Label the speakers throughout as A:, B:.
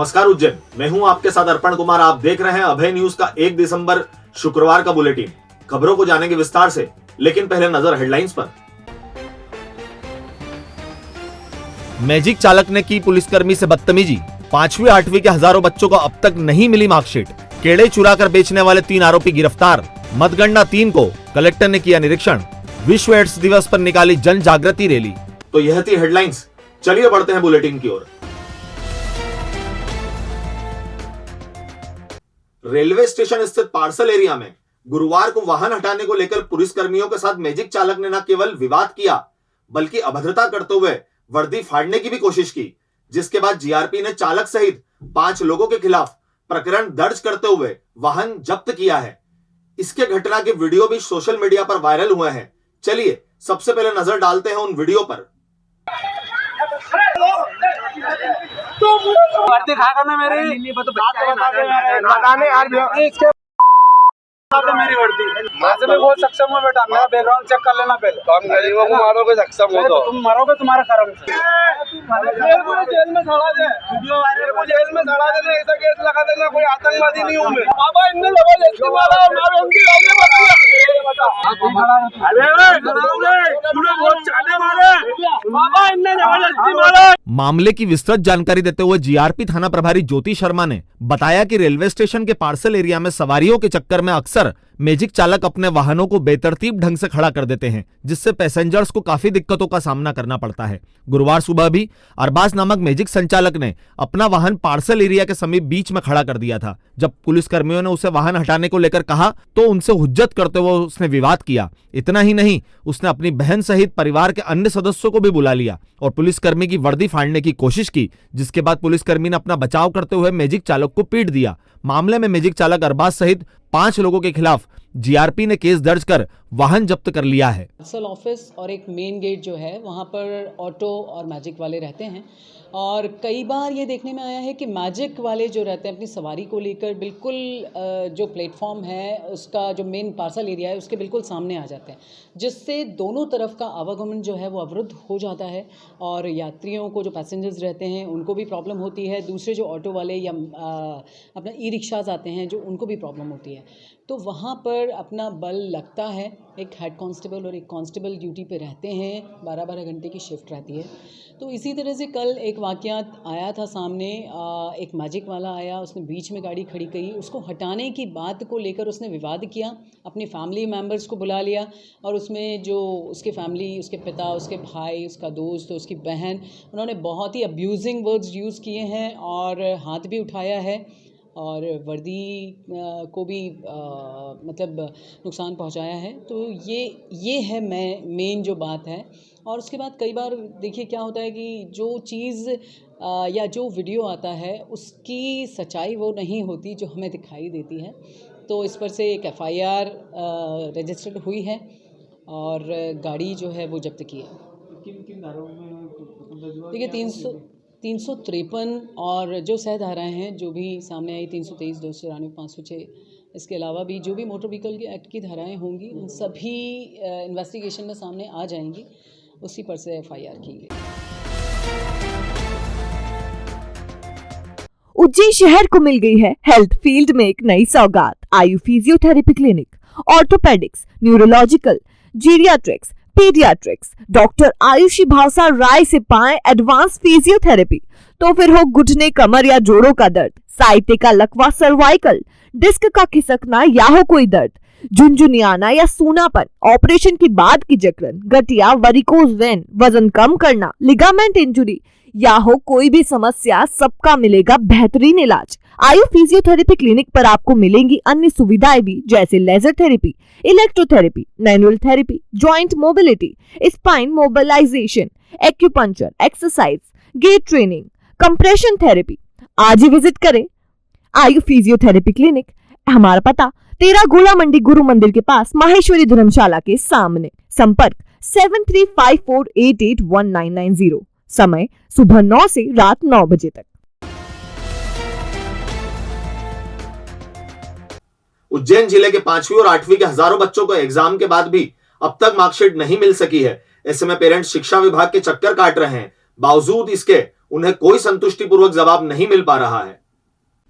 A: नमस्कार उज्जैन, मैं हूं आपके साथ अर्पण कुमार। आप देख रहे हैं अभय न्यूज का 1 दिसंबर शुक्रवार का बुलेटिन। खबरों को जानेंगे विस्तार से, लेकिन पहले नजर हेडलाइंस पर।
B: मैजिक चालक ने की पुलिसकर्मी से बदतमीजी। 5वीं 8वीं के हजारों बच्चों को अब तक नहीं मिली मार्कशीट। केड़े चुरा कर बेचने वाले 3 आरोपी गिरफ्तार। मतगणना 3 को कलेक्टर ने किया निरीक्षण। विश्व एड्स दिवस पर निकाली जन जागृति रैली।
A: तो यह थी हेडलाइंस। चलिए बढ़ते हैं बुलेटिन की ओर। रेलवे स्टेशन स्थित पार्सल एरिया में गुरुवार को वाहन हटाने को लेकर पुलिसकर्मियों के साथ मैजिक चालक ने न केवल विवाद किया, बल्कि अभद्रता करते हुए वर्दी फाड़ने की भी कोशिश की, जिसके बाद जीआरपी ने चालक सहित 5 लोगों के खिलाफ प्रकरण दर्ज करते हुए वाहन जब्त किया है। इसके घटना के वीडियो भी सोशल मीडिया पर वायरल हुए हैं। चलिए सबसे पहले नजर डालते हैं उन वीडियो पर।
C: वर्दी खाकर ना मेरी बताने यार मेरी वर्दी वैसे मैं बहुत सक्षम हूँ बेटा। मेरा बैकग्राउंड चेक कर लेना पहले। तो हम गरीबों को मारोगे सक्षम हो तो तुम मरोगे तुम्हारा कर्म से। जेल में सड़ा दे, वीडियो वायरल को जेल में सड़ा देना, ऐसा केस लगा देना। कोई आतंकवादी नहीं हूँ मैं। बाबा इनने जबरदस्ती मारा और मैं उनकी आगे बढ़ गया। अरे तूने बहुत चाटे मारे बाबा, इनने जबरदस्ती मारा।
B: मामले की विस्तृत जानकारी देते हुए जीआरपी थाना प्रभारी ज्योति शर्मा ने बताया कि रेलवे स्टेशन के पार्सल एरिया में सवारियों के चक्कर में अक्सर मैजिक चालक अपने वाहनों को बेतरतीब ढंग से खड़ा कर देते हैं, जिससे पैसेंजर्स को काफी दिक्कतों का सामना करना पड़ता है। गुरुवार सुबह भी अरबाज नामक मैजिक संचालक ने अपना वाहन पार्सल एरिया के समीप बीच में खड़ा कर दिया था। जब पुलिसकर्मियों ने उसे वाहन हटाने को लेकर कहा तो उनसे हुज्जत करते हुए उसने विवाद किया। इतना ही नहीं, उसने अपनी बहन सहित परिवार के अन्य सदस्यों को भी बुला लिया और पुलिसकर्मी की वर्दी फाड़ने की कोशिश की, जिसके बाद पुलिसकर्मी ने अपना बचाव करते हुए मैजिक चालक को पीट दिया। मामले में मैजिक चालक अरबाज सहित 5 लोगों के खिलाफ जीआरपी ने केस दर्ज कर वाहन जब्त कर लिया है।
D: पार्सल ऑफिस और एक मेन गेट जो है वहाँ पर ऑटो और मैजिक वाले रहते हैं, और कई बार ये देखने में आया है कि मैजिक वाले जो रहते हैं अपनी सवारी को लेकर बिल्कुल जो प्लेटफॉर्म है उसका जो मेन पार्सल एरिया है उसके बिल्कुल सामने आ जाते हैं, जिससे दोनों तरफ का आवागमन जो है वो अवरुद्ध हो जाता है और यात्रियों को, जो पैसेंजर्स रहते हैं, उनको भी प्रॉब्लम होती है। दूसरे जो ऑटो वाले या अपना ई रिक्शाज आते हैं जो उनको भी प्रॉब्लम होती है। तो वहाँ पर अपना बल लगता है। एक हेड कांस्टेबल और एक कांस्टेबल ड्यूटी पे रहते हैं, 12-12 घंटे की शिफ्ट रहती है। तो इसी तरह से कल एक वाक़यात आया था सामने। एक मैजिक वाला आया, उसने बीच में गाड़ी खड़ी की, उसको हटाने की बात को लेकर उसने विवाद किया, अपनी फैमिली मेम्बर्स को बुला लिया और उसमें जो उसके फैमिली, उसके पिता, उसके भाई, उसका दोस्त, उसकी बहन, उन्होंने बहुत ही अब्यूजिंग वर्ड्स यूज़ किए हैं और हाथ भी उठाया है और वर्दी को भी मतलब नुकसान पहुंचाया है। तो ये है मेन जो बात है। और उसके बाद कई बार देखिए क्या होता है कि जो चीज़ या जो वीडियो आता है उसकी सच्चाई वो नहीं होती जो हमें दिखाई देती है। तो इस पर से एक FIR रजिस्टर्ड हुई है और गाड़ी जो है वो जब्त की है।
C: किन धाराओं में?
D: देखिए 353 और जो सह धाराएँ हैं जो भी सामने आई, 323, 294, 506, इसके अलावा भी जो भी मोटर व्हीकल के एक्ट की धाराएँ होंगी उन सभी इन्वेस्टिगेशन में सामने आ जाएंगी। उसी पर से FIR की गई।
E: उज्जैन शहर को मिल गई है हेल्थ फील्ड में एक नई सौगात। Ayu physiotherapy clinic, orthopaedics, neurological, geriatrics, paediatrics. Doctor Aayushi भावसा राय से पाएं एडवांस फिजियोथेरेपी। तो फिर हो घुटने, कमर या जोड़ों का दर्द, साइटिका, लकवा, सर्वाइकल, डिस्क का खिसकना या हो कोई दर्द, झुनझुनियाना या सूनापन, ऑपरेशन के बाद की जकड़न, गठिया, वेरिकोज वेन, वजन कम करना, लिगामेंट इंजुरी या हो कोई भी समस्या, सबका मिलेगा बेहतरीन इलाज। आयु फिजियोथेरेपी क्लिनिक पर आपको मिलेंगी अन्य सुविधाएं भी, जैसे laser therapy, electrotherapy, manual therapy, joint mobility, spine mobilization, acupuncture, exercise, gait training, compression therapy. आज ही विजिट करें आयु फिजियोथेरेपी क्लिनिक। हमारा पता 13 गोला मंडी गुरु मंदिर के पास, माहेश्वरी धर्मशाला के सामने। संपर्क 7354881990। समय सुबह 9 से रात 9 बजे तक।
A: उज्जैन जिले के 5वीं और 8वीं के हजारों बच्चों को एग्जाम के बाद भी अब तक मार्कशीट नहीं मिल सकी है। ऐसे में पेरेंट्स शिक्षा विभाग के चक्कर काट रहे हैं। बावजूद इसके उन्हें कोई संतुष्टिपूर्वक जवाब नहीं मिल पा रहा है।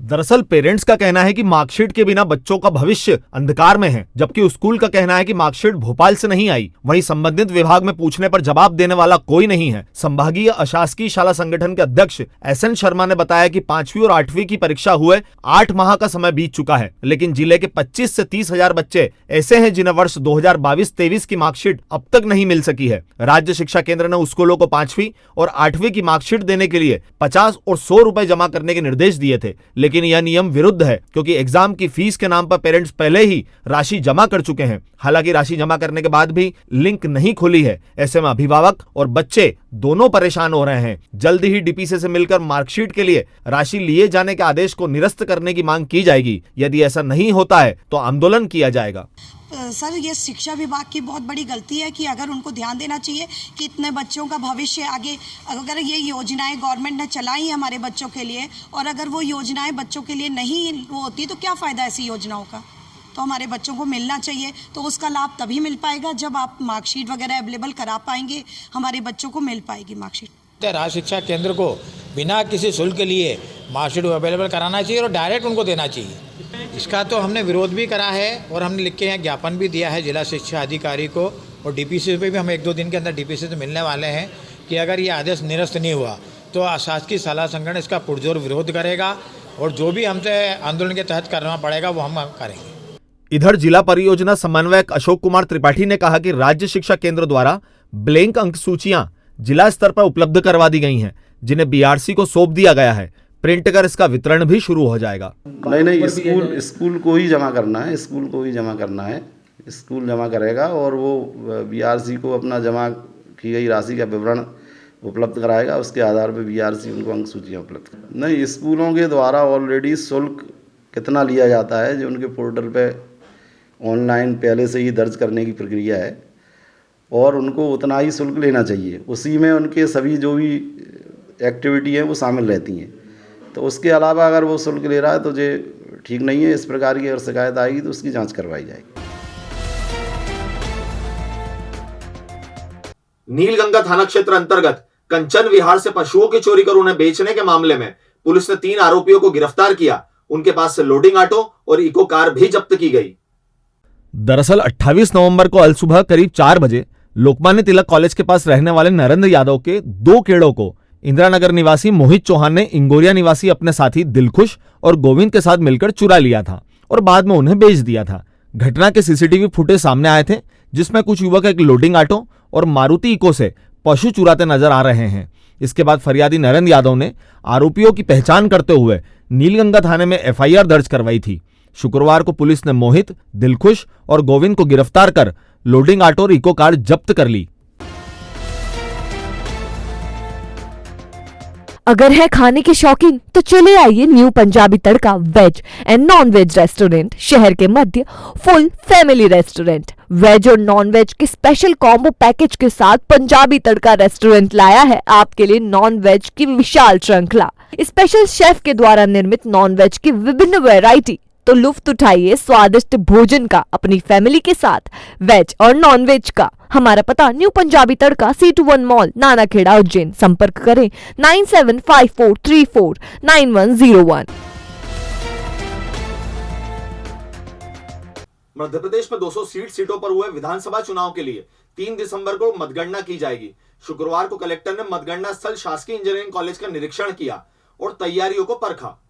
B: दरअसल पेरेंट्स का कहना है कि मार्कशीट के बिना बच्चों का भविष्य अंधकार में है, जबकि स्कूल का कहना है कि मार्कशीट भोपाल से नहीं आई। वहीं संबंधित विभाग में पूछने पर जवाब देने वाला कोई नहीं है। संभागीय अशासकीय शाला संगठन के अध्यक्ष SN शर्मा ने बताया कि 5वीं और 8वीं की परीक्षा हुए 8 माह का समय बीत चुका है, लेकिन जिले के 25 से 30 हजार बच्चे ऐसे हैं जिन्हें वर्ष 2022-23 की मार्कशीट अब तक नहीं मिल सकी है। राज्य शिक्षा केंद्र ने स्कूलों को 5वीं और 8वीं की मार्कशीट देने के लिए 50 और 100 रुपए जमा करने के निर्देश दिए थे, लेकिन यह नियम विरुद्ध है, क्योंकि एग्जाम की फीस के नाम पर पेरेंट्स पहले ही राशि जमा कर चुके हैं। हालांकि राशि जमा करने के बाद भी लिंक नहीं खुली है। ऐसे में अभिभावक और बच्चे दोनों परेशान हो रहे हैं। जल्द ही DPC से मिलकर मार्कशीट के लिए राशि लिए जाने के आदेश को निरस्त करने की मांग की जाएगी। यदि ऐसा नहीं होता है तो आंदोलन किया जाएगा।
F: सर, ये शिक्षा विभाग की बहुत बड़ी गलती है कि अगर उनको ध्यान देना चाहिए कि इतने बच्चों का भविष्य आगे, अगर ये योजनाएं गवर्नमेंट ने चलाई है हमारे बच्चों के लिए, और अगर वो योजनाएं बच्चों के लिए नहीं वो होती तो क्या फ़ायदा ऐसी योजनाओं का। तो हमारे बच्चों को मिलना चाहिए, तो उसका लाभ तभी मिल पाएगा जब आप मार्कशीट वगैरह अवेलेबल करा पाएंगे, हमारे बच्चों को मिल पाएगी मार्कशीट।
G: राज्य शिक्षा केंद्र को बिना किसी शुल्क के लिए मार्कशीट अवेलेबल कराना चाहिए और डायरेक्ट उनको देना चाहिए। इसका तो हमने विरोध भी करा है और हमने लिख के यहाँ ज्ञापन भी दिया है जिला शिक्षा अधिकारी को, और DPC पे भी हम 1-2 दिन के अंदर DPC से मिलने वाले हैं कि अगर ये आदेश निरस्त नहीं हुआ तो अशासकीय शाला संगठन इसका पुरजोर विरोध करेगा और जो भी हमसे आंदोलन के तहत करना पड़ेगा वो हम करेंगे।
B: इधर जिला परियोजना समन्वयक अशोक कुमार त्रिपाठी ने कहा कि राज्य शिक्षा केंद्र द्वारा ब्लैंक अंक सूचियां जिला स्तर पर उपलब्ध करवा दी गई हैं, जिन्हें BRC को सौंप दिया गया है। प्रिंट कर इसका वितरण भी शुरू हो जाएगा।
H: नहीं, स्कूल को ही जमा करना है, स्कूल जमा करेगा और वो BRC को अपना जमा की गई राशि का विवरण उपलब्ध कराएगा। उसके आधार पर BRC उनको अंक सूचियाँ उपलब्ध। नहीं, स्कूलों के द्वारा ऑलरेडी शुल्क कितना लिया जाता है जो उनके पोर्टल पे ऑनलाइन पहले से ही दर्ज करने की प्रक्रिया है, और उनको उतना ही शुल्क लेना चाहिए। उसी में उनके सभी जो भी एक्टिविटी हैं वो शामिल रहती हैं। तो उसके अलावा अगर वो शुल्क ले रहा है तो ये ठीक नहीं है। इस प्रकार की अगर शिकायत आएगी तो उसकी जांच करवाई जाएगी।
A: नीलगंगा थाना क्षेत्र अंतर्गत कंचन विहार से पशुओं की चोरी कर उन्हें बेचने के मामले में पुलिस ने 3 आरोपियों को गिरफ्तार किया। उनके पास से लोडिंग ऑटो और इको कार भी जब्त की गई।
B: दरअसल 28 नवंबर को अलसुबह करीब 4 बजे लोकमान्य तिलक कॉलेज के पास रहने वाले नरेंद्र यादव के 2 केड़ों को इंदिरानगर निवासी मोहित चौहान ने इंगोरिया निवासी अपने साथी दिलखुश और गोविंद के साथ मिलकर चुरा लिया था और बाद में उन्हें बेच दिया था। घटना के CCTV फुटेज सामने आए थे, जिसमें कुछ युवक एक लोडिंग ऑटो और मारुति इको से पशु चुराते नजर आ रहे हैं। इसके बाद फरियादी नरेंद्र यादव ने आरोपियों की पहचान करते हुए नीलगंगा थाने में FIR दर्ज करवाई थी। शुक्रवार को पुलिस ने मोहित, दिलखुश और गोविंद को गिरफ्तार कर लोडिंग ऑटो और इको कार जब्त कर ली।
E: अगर है खाने के शौकीन तो चले आइए new Punjabi Tadka veg and non veg restaurant, शहर के मध्य फुल फैमिली रेस्टोरेंट। वेज और नॉन वेज के स्पेशल कॉम्बो पैकेज के साथ पंजाबी तड़का रेस्टोरेंट लाया है आपके लिए नॉन वेज की विशाल श्रृंखला। स्पेशल शेफ के द्वारा निर्मित नॉन वेज की विभिन्न वैरायटी, तो लुफ्त उठाइए स्वादिष्ट भोजन का अपनी फैमिली के साथ, वेज और नॉन वेज का। हमारा पता न्यू पंजाबी तड़का, C21 मॉल, नानाखेड़ा, उज्जैन। संपर्क करें 9754349101।
A: मध्य प्रदेश में 200 सीटों पर हुए विधानसभा चुनाव के लिए 3 दिसंबर को मतगणना की जाएगी। शुक्रवार को कलेक्टर ने मतगणना स्थल शासकीय इंजीनियरिंग कॉलेज का निरीक्षण किया और तैयारियों को परखा।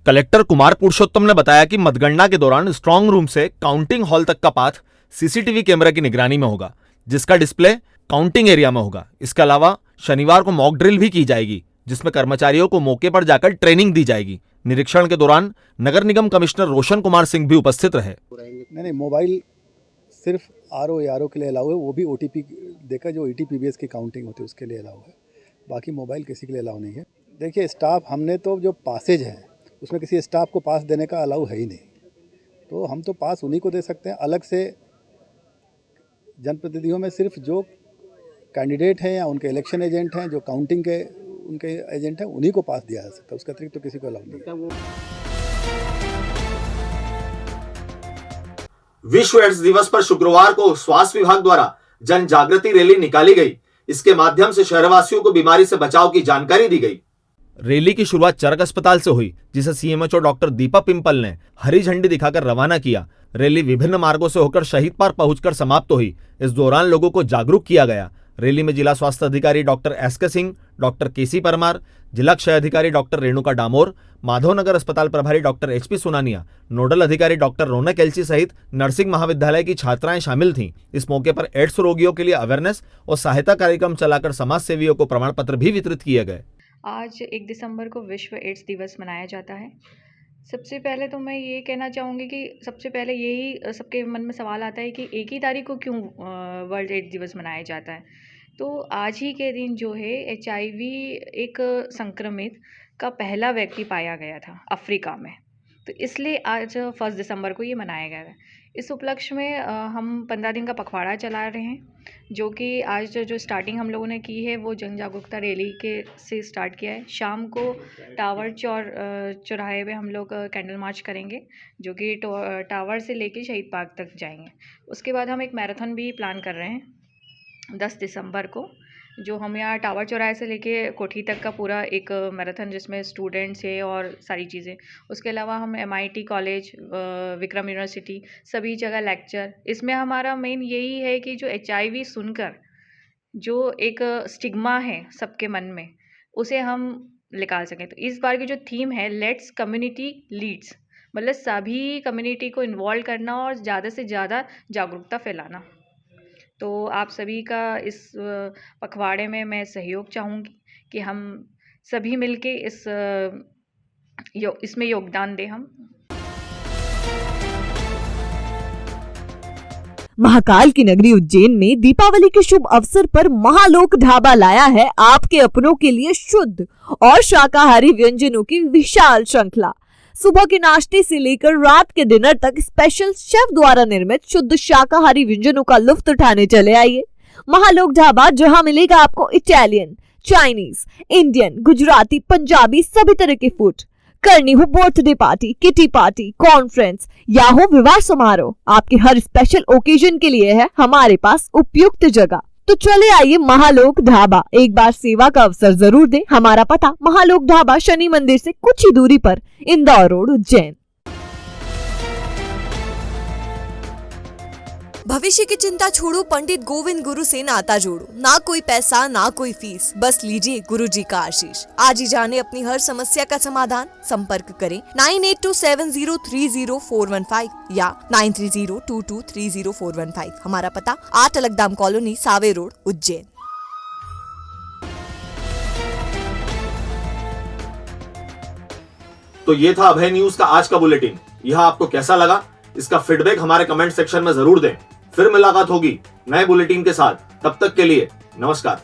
B: कलेक्टर कुमार पुरुषोत्तम ने बताया कि मतगणना के दौरान स्ट्रांग रूम से काउंटिंग हॉल तक का पाथ CCTV कैमरा की निगरानी में होगा, जिसका डिस्प्ले काउंटिंग एरिया में होगा। इसके अलावा शनिवार को मॉक ड्रिल भी की जाएगी, जिसमें कर्मचारियों को मौके पर जाकर ट्रेनिंग दी जाएगी। निरीक्षण के दौरान नगर निगम कमिश्नर रोशन कुमार सिंह भी उपस्थित रहे।
I: नहीं, मोबाइल सिर्फ RO के लिए अलाउ है, वो भी OTP देकर जो ETPBS की काउंटिंग होती है उसके लिए अलाउ है। बाकी मोबाइल किसी के लिए अलाउ नहीं है। देखिए, स्टाफ हमने तो जो पासेज है उसमें किसी स्टाफ को पास देने का अलाउ है ही नहीं, तो हम तो पास उन्हीं को दे सकते हैं। अलग से जनप्रतिनिधियों में सिर्फ जो कैंडिडेट हैं या उनके इलेक्शन एजेंट हैं, जो काउंटिंग के उनके एजेंट हैं, उन्हीं को पास दिया जा सकता है। उसके अतिरिक्त तो किसी को अलाउ नहीं है।
A: विश्व एड्स दिवस पर शुक्रवार को स्वास्थ्य विभाग द्वारा जन जागृति रैली निकाली गई। इसके माध्यम से शहरवासियों को बीमारी से बचाव की जानकारी दी गई।
B: रैली की शुरुआत चरक अस्पताल से हुई, जिसे सीएमएचओ डॉक्टर दीपा पिंपल ने हरी झंडी दिखाकर रवाना किया। रैली विभिन्न मार्गों से होकर शहीद पार्क पहुंचकर समाप्त हुई। इस दौरान लोगों को जागरूक किया गया। रैली में जिला स्वास्थ्य अधिकारी डॉक्टर एसके सिंह, डॉक्टर केसी परमार, जिला क्षय अधिकारी डॉक्टर रेणुका डामोर, माधवनगर अस्पताल प्रभारी डॉक्टर एचपी सुनानिया, नोडल अधिकारी डॉक्टर रौनक एलसी सहित नर्सिंग महाविद्यालय की छात्राएं शामिल थीं। इस मौके पर एड्स रोगियों के लिए अवेयरनेस और सहायता कार्यक्रम चलाकर समाज सेवियों को प्रमाण पत्र भी वितरित किए गए।
J: आज 1 दिसंबर को विश्व एड्स दिवस मनाया जाता है। सबसे पहले तो मैं ये कहना चाहूँगी कि सबसे पहले यही सबके मन में सवाल आता है कि 1 ही तारीख को क्यों वर्ल्ड एड्स दिवस मनाया जाता है। तो आज ही के दिन जो है HIV एक संक्रमित का पहला व्यक्ति पाया गया था अफ्रीका में, तो इसलिए आज 1 दिसंबर को ये मनाया गया है। इस उपलक्ष्य में हम 15 दिन का पखवाड़ा चला रहे हैं, जो कि आज जो स्टार्टिंग हम लोगों ने की है वो जन जागरूकता रैली के से स्टार्ट किया है। शाम को टावर चौराहे पे हम लोग कैंडल मार्च करेंगे, जो कि टावर से लेके शहीद पार्क तक जाएंगे। उसके बाद हम एक मैराथन भी प्लान कर रहे हैं 10 दिसंबर को, जो हम यहाँ टावर चौराहे से लेके कोठी तक का पूरा एक मैराथन, जिसमें स्टूडेंट्स है और सारी चीज़ें। उसके अलावा हम MIT कॉलेज, विक्रम यूनिवर्सिटी, सभी जगह लेक्चर। इसमें हमारा मेन यही है कि जो HIV सुनकर जो एक स्टिग्मा है सबके मन में, उसे हम निकाल सकें। तो इस बार की जो थीम है लेट्स कम्युनिटी लीड्स, मतलब सभी कम्युनिटी को इन्वॉल्व करना और ज़्यादा से ज़्यादा जागरूकता फैलाना। तो आप सभी का इस पखवाड़े में मैं सहयोग चाहूँगी कि हम सभी मिलके इसमें योगदान दें। हम
E: महाकाल की नगरी उज्जैन में दीपावली के शुभ अवसर पर महालोक ढाबा लाया है आपके अपनों के लिए शुद्ध और शाकाहारी व्यंजनों की विशाल श्रृंखला। सुबह के नाश्ते से लेकर रात के डिनर तक स्पेशल शेफ द्वारा निर्मित शुद्ध शाकाहारी व्यंजनों का लुत्फ उठाने चले आइए। महालोक ढाबा, जहां मिलेगा आपको Italian, Chinese, Indian, Gujarati, Punjabi सभी तरह के फूड। करनी हो birthday party, kitty party, conference या हो विवाह समारोह, आपके हर स्पेशल ओकेजन के लिए है हमारे पास उपयुक्त जगह। तो चले आइए महालोक ढाबा, एक बार सेवा का अवसर जरूर दें। हमारा पता महालोक ढाबा, शनि मंदिर से कुछ ही दूरी पर, इंदौर रोड, उज्जैन।
K: भविष्य की चिंता छोड़ो, पंडित गोविंद गुरु से नाता जोड़ो। ना कोई पैसा ना कोई फीस, बस लीजिए गुरु जी का आशीष। आज ही जाने अपनी हर समस्या का समाधान। संपर्क करें 9827030415 या 9302230415। हमारा पता 8 अलगदाम कॉलोनी, सावे रोड, उज्जैन।
A: तो ये था अभय न्यूज का आज का बुलेटिन। यह आपको कैसा लगा, इसका फीडबैक हमारे कमेंट सेक्शन में जरूर दें। फिर मुलाकात होगी नए बुलेटिन के साथ। तब तक के लिए नमस्कार।